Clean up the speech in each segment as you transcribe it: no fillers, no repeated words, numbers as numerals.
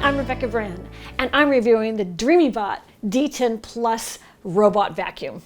I'm Rebecca Brand, and I'm reviewing the DreameBot D10 Plus robot vacuum.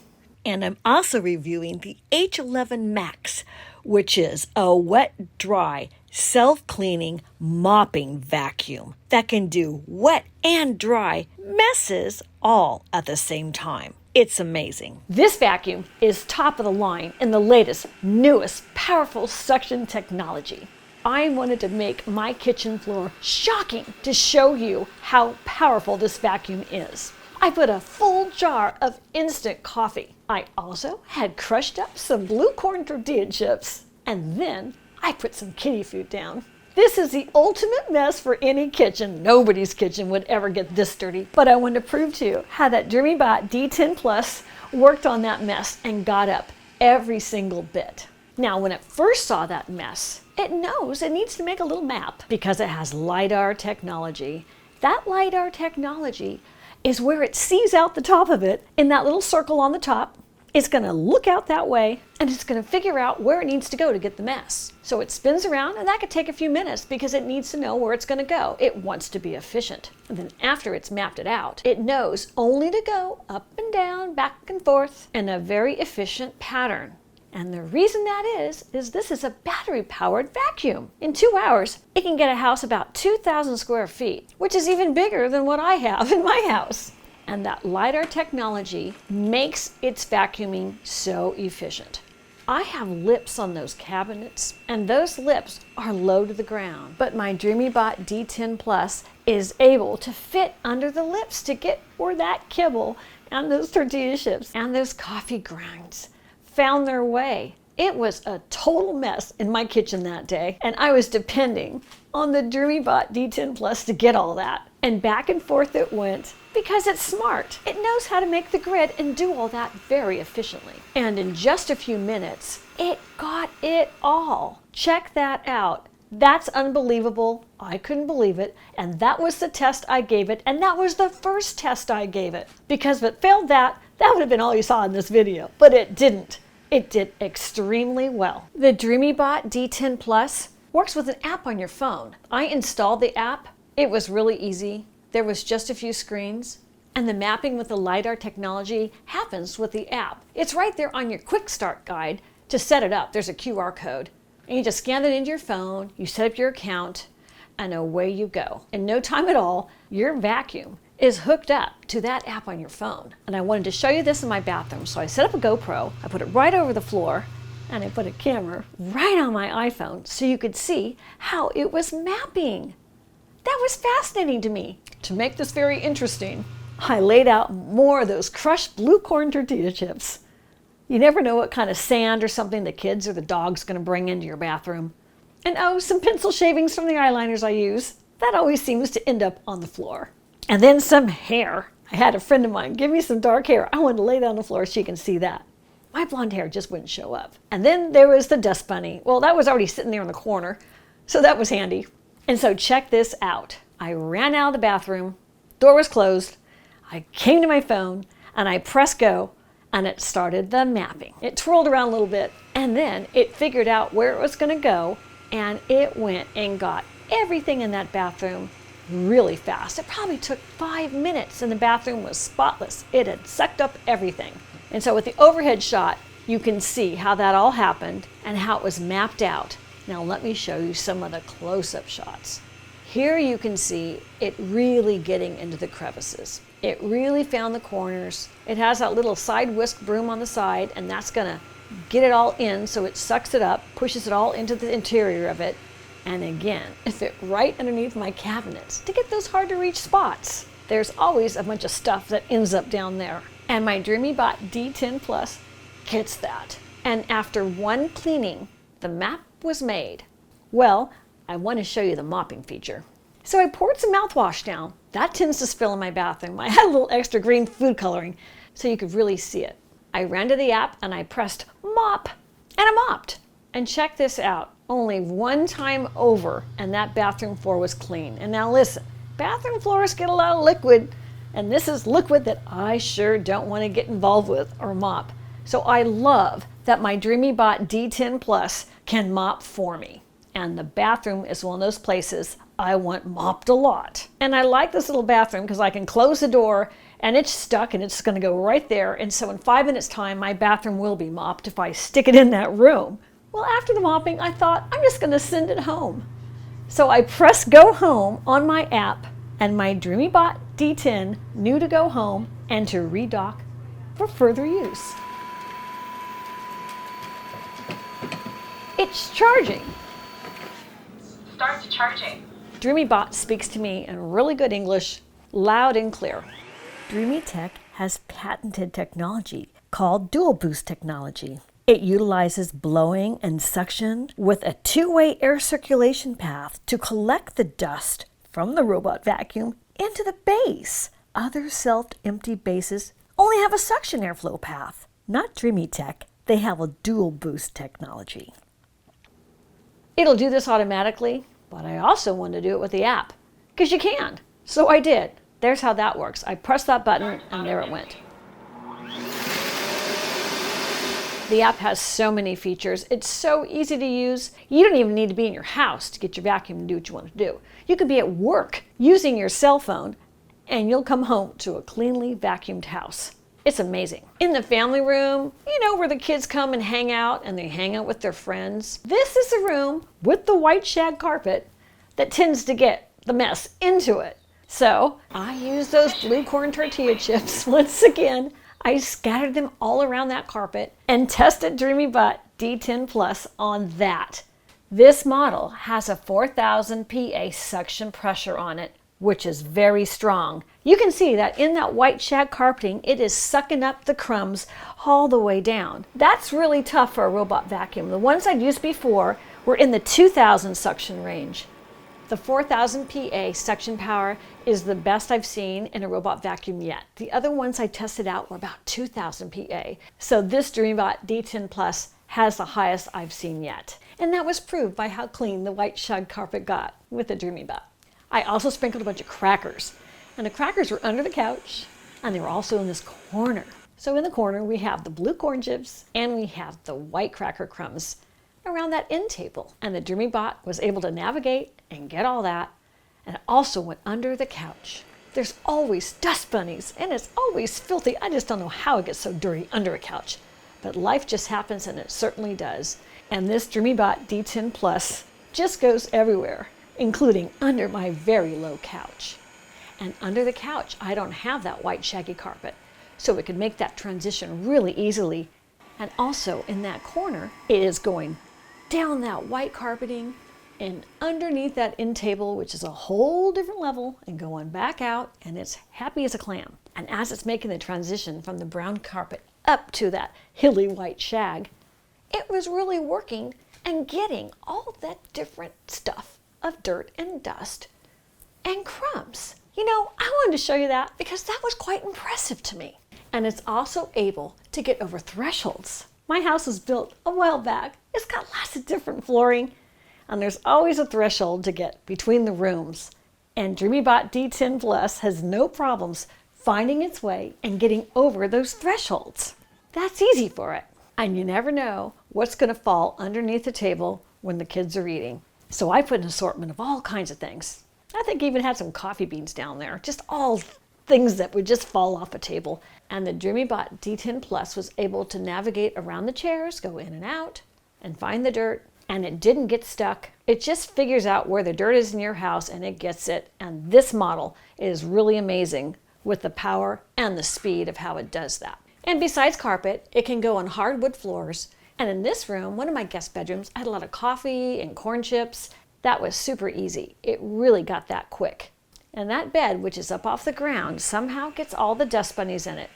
And I'm also reviewing the H11 Max, which is a wet, dry, self-cleaning mopping vacuum that can do wet and dry messes all at the same time. It's amazing. This vacuum is top of the line in the latest, newest, powerful suction technology. I wanted to make my kitchen floor shocking to show you how powerful this vacuum is. I put a full jar of instant coffee. I also had crushed up some blue corn tortilla chips. And then I put some kitty food down. This is the ultimate mess for any kitchen. Nobody's kitchen would ever get this dirty. But I wanted to prove to you how that DreameBot D10 Plus worked on that mess and got up every single bit. Now, when it first saw that mess, it knows it needs to make a little map because it has LiDAR technology. That LiDAR technology is where it sees out the top of it in that little circle on the top. It's going to look out that way and it's going to figure out where it needs to go to get the mess. So it spins around, and that could take a few minutes because it needs to know where it's going to go. It wants to be efficient. And then after it's mapped it out, it knows only to go up and down, back and forth in a very efficient pattern. And the reason that is this is a battery-powered vacuum. In 2 hours, it can get a house about 2,000 square feet, which is even bigger than what I have in my house. And that LiDAR technology makes its vacuuming so efficient. I have lips on those cabinets, and those lips are low to the ground. But my DreameBot D10 Plus is able to fit under the lips to get where that kibble and those tortilla chips and those coffee grinds found their way. It was a total mess in my kitchen that day, and I was depending on the DreameBot D10 Plus to get all that. And back and forth it went because it's smart. It knows how to make the grid and do all that very efficiently. And in just a few minutes, it got it all. Check that out. That's unbelievable. I couldn't believe it. And that was the test I gave it. And that was the first test I gave it. Because if it failed that would have been all you saw in this video. But it didn't. It did extremely well. The DreameBot D10 Plus works with an app on your phone. I installed the app. It was really easy. There was just a few screens. And the mapping with the LiDAR technology happens with the app. It's right there on your quick start guide to set it up. There's a QR code. And you just scan it into your phone, you set up your account, and away you go. In no time at all, your vacuum is hooked up to that app on your phone. And I wanted to show you this in my bathroom. So I set up a GoPro, I put it right over the floor, and I put a camera right on my iPhone so you could see how it was mapping. That was fascinating to me. To make this very interesting, I laid out more of those crushed blue corn tortilla chips. You never know what kind of sand or something the kids or the dog's going to bring into your bathroom. And oh, some pencil shavings from the eyeliners I use. That always seems to end up on the floor. And then some hair. I had a friend of mine give me some dark hair. I wanted to lay down on the floor so you can see that. My blonde hair just wouldn't show up. And then there was the dust bunny. Well, that was already sitting there in the corner, so that was handy. And so check this out. I ran out of the bathroom, door was closed, I came to my phone, and I pressed go, and it started the mapping. It twirled around a little bit, and then it figured out where it was going to go, and it went and got everything in that bathroom really fast. It probably took 5 minutes, and the bathroom was spotless. It had sucked up everything. And so with the overhead shot, you can see how that all happened and how it was mapped out. Now let me show you some of the close-up shots. Here you can see it really getting into the crevices. It really found the corners. It has that little side whisk broom on the side, and that's gonna get it all in, so it sucks it up, pushes it all into the interior of it, and again, it fit right underneath my cabinets to get those hard to reach spots. There's always a bunch of stuff that ends up down there. And my DreameBot D10 Plus gets that. And after one cleaning, the map was made. Well, I want to show you the mopping feature. So I poured some mouthwash down. That tends to spill in my bathroom. I had a little extra green food coloring so you could really see it. I ran to the app and I pressed mop, and I mopped. And check this out. Only one time over and that bathroom floor was clean. And now listen, bathroom floors get a lot of liquid, and this is liquid that I sure don't want to get involved with or mop. So I love that my DreameBot D10 Plus can mop for me. And the bathroom is one of those places I want mopped a lot. And I like this little bathroom because I can close the door and it's stuck and it's going to go right there. And so in 5 minutes time, my bathroom will be mopped if I stick it in that room. Well, after the mopping, I thought I'm just going to send it home. So I pressed go home on my app and my Dreamybot D10 knew to go home and to redock for further use. It's charging. Start charging. Dreamybot speaks to me in really good English, loud and clear. Dreametech has patented technology called dual boost technology. It utilizes blowing and suction with a two-way air circulation path to collect the dust from the robot vacuum into the base. Other self-empty bases only have a suction airflow path. Not Dreametech, they have a dual boost technology. It'll do this automatically, but I also wanted to do it with the app, because you can. So I did. There's how that works. I pressed that button and there it went. The app has so many features. It's so easy to use. You don't even need to be in your house to get your vacuum and do what you want to do. You could be at work using your cell phone and you'll come home to a cleanly vacuumed house. It's amazing. In the family room, you know, where the kids come and hang out and they hang out with their friends. This is a room with the white shag carpet that tends to get the mess into it. So I use those blue corn tortilla chips once again. I scattered them all around that carpet and tested Dreamybot D10 Plus on that. This model has a 4,000 PA suction pressure on it, which is very strong. You can see that in that white shag carpeting, it is sucking up the crumbs all the way down. That's really tough for a robot vacuum. The ones I'd used before were in the 2,000 suction range. The 4,000 PA suction power is the best I've seen in a robot vacuum yet. The other ones I tested out were about 2,000 PA. So this Dreamybot D10 Plus has the highest I've seen yet. And that was proved by how clean the white shag carpet got with the Dreamybot. I also sprinkled a bunch of crackers. And the crackers were under the couch, and they were also in this corner. So in the corner, we have the blue corn chips, and we have the white cracker crumbs around that end table. And the Dreamybot was able to navigate and get all that, and it also went under the couch. There's always dust bunnies, and it's always filthy. I just don't know how it gets so dirty under a couch. But life just happens, and it certainly does. And this Dreamybot D10 Plus just goes everywhere, including under my very low couch. And under the couch, I don't have that white shaggy carpet, so it could make that transition really easily. And also in that corner, it is going down that white carpeting and underneath that end table, which is a whole different level, and going back out, and it's happy as a clam. And as it's making the transition from the brown carpet up to that hilly white shag, it was really working and getting all that different stuff of dirt and dust and crumbs. You know, I wanted to show you that because that was quite impressive to me. And it's also able to get over thresholds. My house was built a while back. It's got lots of different flooring, and there's always a threshold to get between the rooms. And Dreamybot D10 Plus has no problems finding its way and getting over those thresholds. That's easy for it. And you never know what's going to fall underneath the table when the kids are eating. So I put an assortment of all kinds of things. I think I even had some coffee beans down there, just all things that would just fall off a table. And the Dreamybot D10 Plus was able to navigate around the chairs, go in and out, and find the dirt. And it didn't get stuck. It just figures out where the dirt is in your house and it gets it. And this model is really amazing with the power and the speed of how it does that. And besides carpet, it can go on hardwood floors. And in this room, one of my guest bedrooms, I had a lot of coffee and corn chips. That was super easy. It really got that quick. And that bed, which is up off the ground, somehow gets all the dust bunnies in it.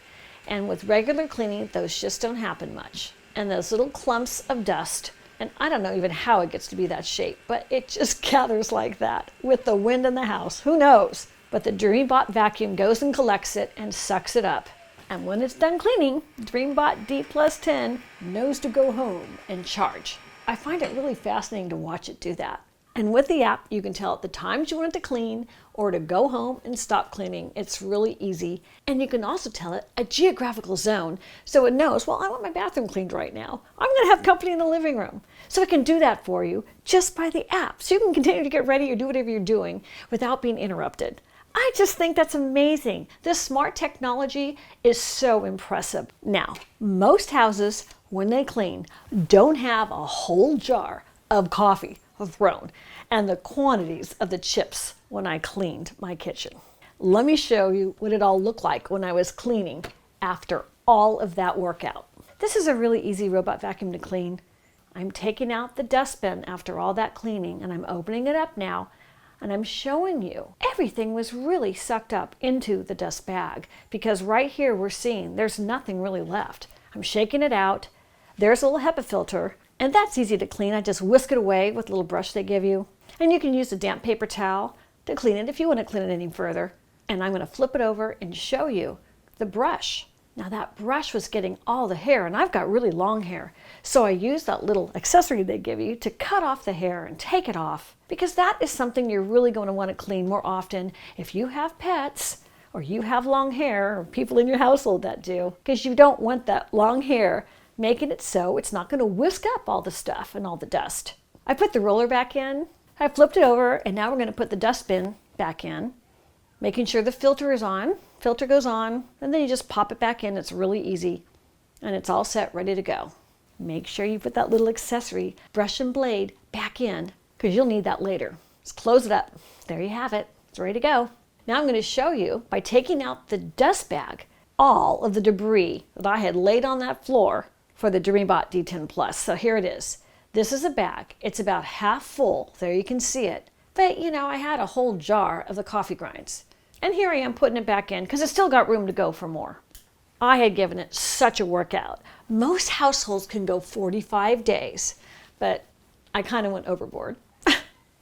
And with regular cleaning, those just don't happen much. And those little clumps of dust, and I don't know even how it gets to be that shape, but it just gathers like that with the wind in the house. Who knows? But the Dreamybot vacuum goes and collects it and sucks it up. And when it's done cleaning, Dreamybot D Plus 10 knows to go home and charge. I find it really fascinating to watch it do that. And with the app, you can tell it the times you want it to clean or to go home and stop cleaning. It's really easy. And you can also tell it a geographical zone so it knows, well, I want my bathroom cleaned right now. I'm going to have company in the living room. So it can do that for you just by the app. So you can continue to get ready or do whatever you're doing without being interrupted. I just think that's amazing. This smart technology is so impressive. Now, most houses, when they clean, don't have a whole jar of coffee thrown and the quantities of the chips when I cleaned my kitchen. Let me show you what it all looked like when I was cleaning after all of that workout. This is a really easy robot vacuum to clean. I'm taking out the dustbin after all that cleaning and I'm opening it up now and I'm showing you everything was really sucked up into the dust bag because right here we're seeing there's nothing really left. I'm shaking it out. There's a little HEPA filter and that's easy to clean. I just whisk it away with a little brush they give you. And you can use a damp paper towel to clean it if you want to clean it any further. And I'm going to flip it over and show you the brush. Now that brush was getting all the hair and I've got really long hair. So I used that little accessory they give you to cut off the hair and take it off because that is something you're really going to want to clean more often if you have pets or you have long hair or people in your household that do, because you don't want that long hair making it so it's not going to whisk up all the stuff and all the dust. I put the roller back in, I flipped it over, and now we're going to put the dustbin back in, making sure the filter is on. Filter goes on, and then you just pop it back in. It's really easy, and it's all set, ready to go. Make sure you put that little accessory, brush and blade, back in, because you'll need that later. Just close it up. There you have it. It's ready to go. Now I'm going to show you, by taking out the dust bag, all of the debris that I had laid on that floor for the DreameBot D10 Plus. So here it is. This is a bag. It's about half full. There you can see it. But you know, I had a whole jar of the coffee grinds. And here I am putting it back in because it's still got room to go for more. I had given it such a workout. Most households can go 45 days, but I kind of went overboard.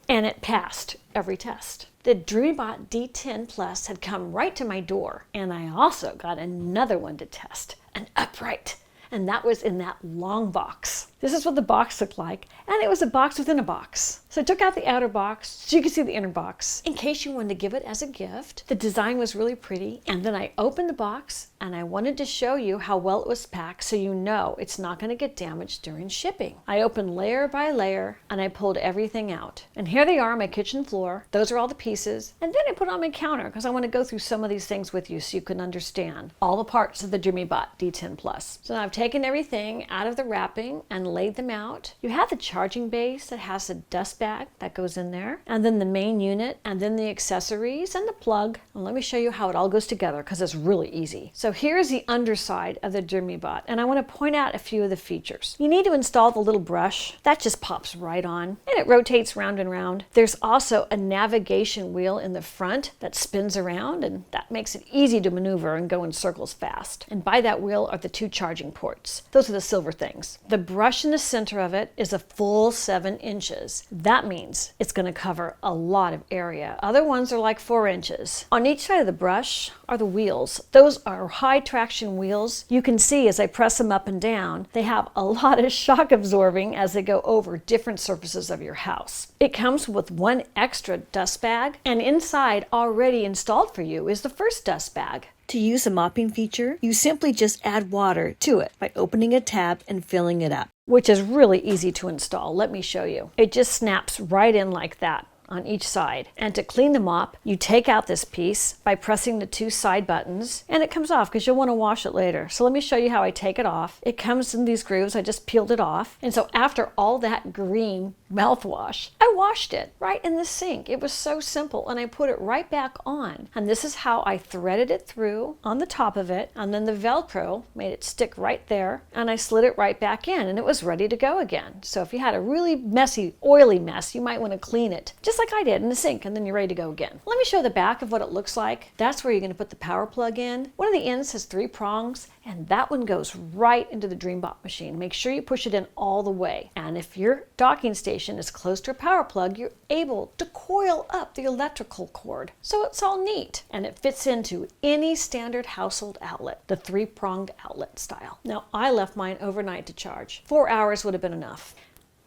And it passed every test. The DreameBot D10 Plus had come right to my door, and I also got another one to test, an upright. And that was in that long box. This is what the box looked like, and it was a box within a box. So I took out the outer box so you could see the inner box in case you wanted to give it as a gift. The design was really pretty, and then I opened the box and I wanted to show you how well it was packed so you know it's not going to get damaged during shipping. I opened layer by layer and I pulled everything out. And here they are on my kitchen floor. Those are all the pieces. And then I put it on my counter because I want to go through some of these things with you so you can understand all the parts of the Jimmybot D10 Plus. So now I've taken everything out of the wrapping and laid them out. You have the charging base that has a dust bag that goes in there, and then the main unit, and then the accessories and the plug. And let me show you how it all goes together because it's really easy. So here's the underside of the Jimmybot, and I want to point out a few of the features. You need to install the little brush. That just pops right on, and it rotates round and round. There's also a navigation wheel in the front that spins around, and that makes it easy to maneuver and go in circles fast. And by that wheel are the two charging ports. Those are the silver things. The brush in the center of it is a full 7 inches. That means it's going to cover a lot of area. Other ones are like 4 inches. On each side of the brush are the wheels. Those are high traction wheels. You can see as I press them up and down, they have a lot of shock absorbing as they go over different surfaces of your house. It comes with one extra dust bag, and inside already installed for you is the first dust bag. To use the mopping feature, you simply just add water to it by opening a tab and filling it up, which is really easy to install. Let me show you. It just snaps right in like that on each side. And to clean the mop, you take out this piece by pressing the 2 side buttons, and it comes off because you'll want to wash it later. So let me show you how I take it off. It comes in these grooves. I just peeled it off. And so after all that green mouthwash, I washed it right in the sink. It was so simple, and I put it right back on. And this is how I threaded it through on the top of it, and then the Velcro made it stick right there, and I slid it right back in, and it was ready to go again. So if you had a really messy, oily mess, you might want to clean it, just like I did in the sink, and then you're ready to go again. Let me show the back of what it looks like. That's where you're going to put the power plug in. One of the ends has 3 prongs, and that one goes right into the DreameBot machine. Make sure you push it in all the way. And if your docking station is close to a power plug, you're able to coil up the electrical cord. So it's all neat, and it fits into any standard household outlet, the 3-pronged outlet style. Now, I left mine overnight to charge. 4 hours would have been enough.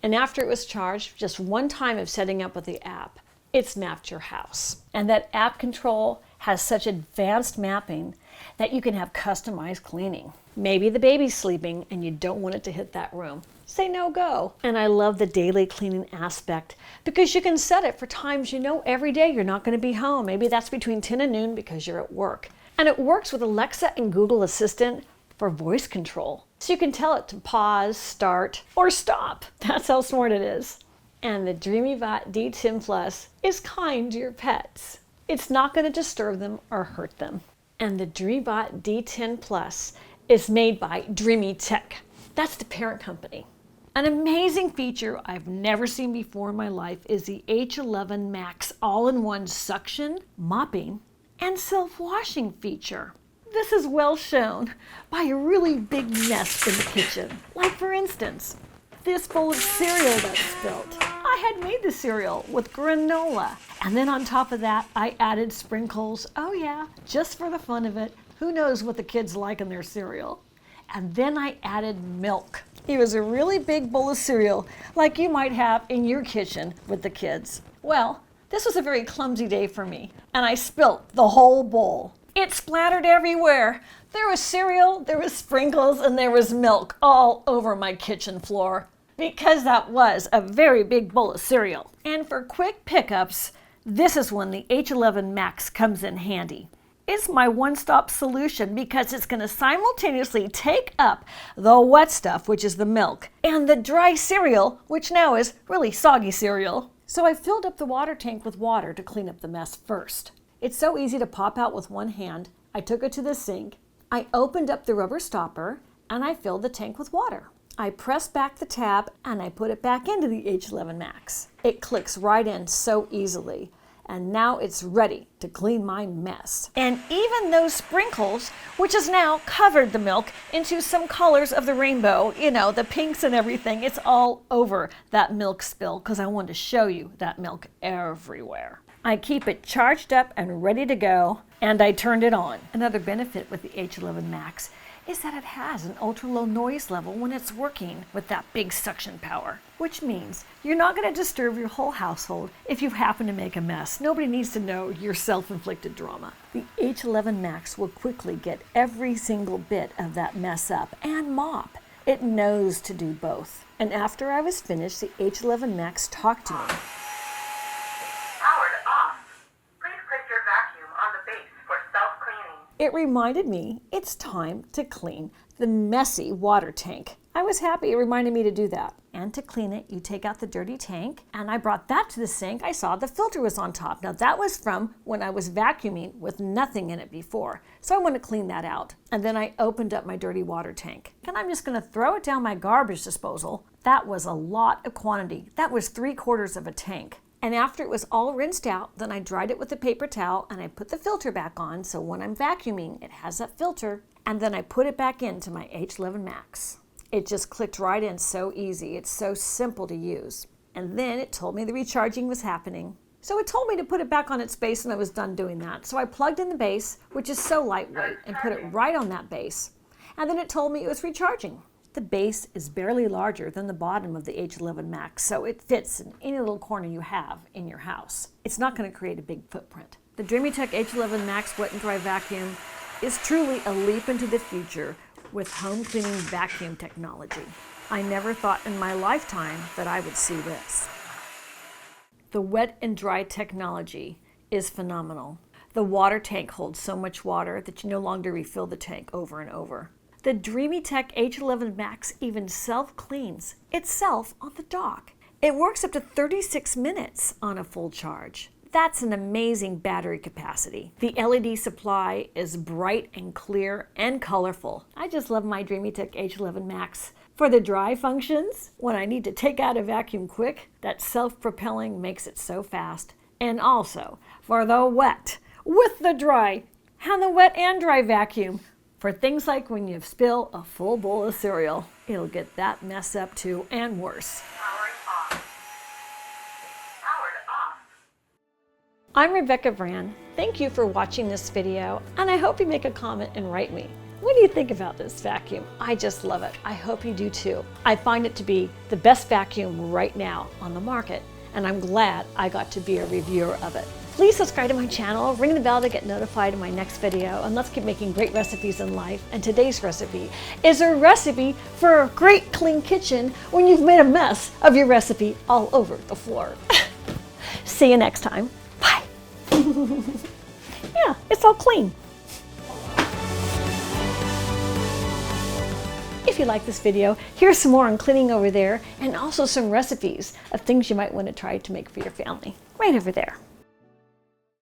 And after it was charged, just one time of setting up with the app, it's mapped your house. And that app control has such advanced mapping that you can have customized cleaning. Maybe the baby's sleeping and you don't want it to hit that room. Say no go. And I love the daily cleaning aspect because you can set it for times you know every day you're not going to be home. Maybe that's between 10 and noon because you're at work. And it works with Alexa and Google Assistant for voice control. So you can tell it to pause, start, or stop. That's how smart it is. And the Dreamybot D10 Plus is kind to your pets. It's not going to disturb them or hurt them. And the Dreamybot D10 Plus is made by Dreametech. That's the parent company. An amazing feature I've never seen before in my life is the H11 Max all-in-one suction, mopping, and self-washing feature. This is well shown by a really big mess in the kitchen. Like for instance, this bowl of cereal that's spilt. I had made the cereal with granola. And then on top of that, I added sprinkles. Oh yeah, just for the fun of it. Who knows what the kids like in their cereal? And then I added milk. It was a really big bowl of cereal like you might have in your kitchen with the kids. Well, this was a very clumsy day for me, and I spilt the whole bowl. It splattered everywhere. There was cereal, there was sprinkles, and there was milk all over my kitchen floor because that was a very big bowl of cereal. And for quick pickups, this is when the H11 Max comes in handy. It's my one-stop solution because it's going to simultaneously take up the wet stuff, which is the milk, and the dry cereal, which now is really soggy cereal. So I filled up the water tank with water to clean up the mess first. It's so easy to pop out with one hand. I took it to the sink. I opened up the rubber stopper and I filled the tank with water. I pressed back the tab and I put it back into the H11 Max. It clicks right in so easily. And now it's ready to clean my mess. And even those sprinkles, which has now covered the milk into some colors of the rainbow, you know, the pinks and everything, it's all over that milk spill because I wanted to show you that milk everywhere. I keep it charged up and ready to go, and I turned it on. Another benefit with the H11 Max is that it has an ultra-low noise level when it's working with that big suction power, which means you're not going to disturb your whole household if you happen to make a mess. Nobody needs to know your self-inflicted drama. The H11 Max will quickly get every single bit of that mess up and mop. It knows to do both. And after I was finished, the H11 Max talked to me. Powered off. Please click your vacuum on the base for self-cleaning. It reminded me it's time to clean the messy water tank. I was happy it reminded me to do that. And to clean it, you take out the dirty tank, and I brought that to the sink. I saw the filter was on top. Now that was from when I was vacuuming with nothing in it before. So I want to clean that out. And then I opened up my dirty water tank. And I'm just going to throw it down my garbage disposal. That was a lot of quantity. That was 3/4 of a tank. And after it was all rinsed out, then I dried it with a paper towel and I put the filter back on so when I'm vacuuming, it has that filter. And then I put it back into my H11 Max. It just clicked right in so easy. It's so simple to use. And then it told me the recharging was happening. So it told me to put it back on its base and I was done doing that. So I plugged in the base, which is so lightweight, and put it right on that base. And then it told me it was recharging. The base is barely larger than the bottom of the H11 Max, so it fits in any little corner you have in your house. It's not going to create a big footprint. The Dreametech H11 Max Wet and Dry Vacuum is truly a leap into the future with home cleaning vacuum technology. I never thought in my lifetime that I would see this. The wet and dry technology is phenomenal. The water tank holds so much water that you no longer refill the tank over and over. The Dreametech H11 Max even self-cleans itself on the dock. It works up to 36 minutes on a full charge. That's an amazing battery capacity. The LED supply is bright and clear and colorful. I just love my Dreametech H11 Max. For the dry functions, when I need to take out a vacuum quick, that self-propelling makes it so fast. And also for the wet with the dry, and the wet and dry vacuum. For things like when you spill a full bowl of cereal, it'll get that mess up too and worse. Powering off. Powered off. I'm Rebecca Brand. Thank you for watching this video, and I hope you make a comment and write me. What do you think about this vacuum? I just love it. I hope you do too. I find it to be the best vacuum right now on the market, and I'm glad I got to be a reviewer of it. Please subscribe to my channel, ring the bell to get notified of my next video, and let's keep making great recipes in life. And today's recipe is a recipe for a great clean kitchen when you've made a mess of your recipe all over the floor. See you next time. Bye. Yeah, it's all clean. If you like this video, here's some more on cleaning over there, and also some recipes of things you might want to try to make for your family right over there.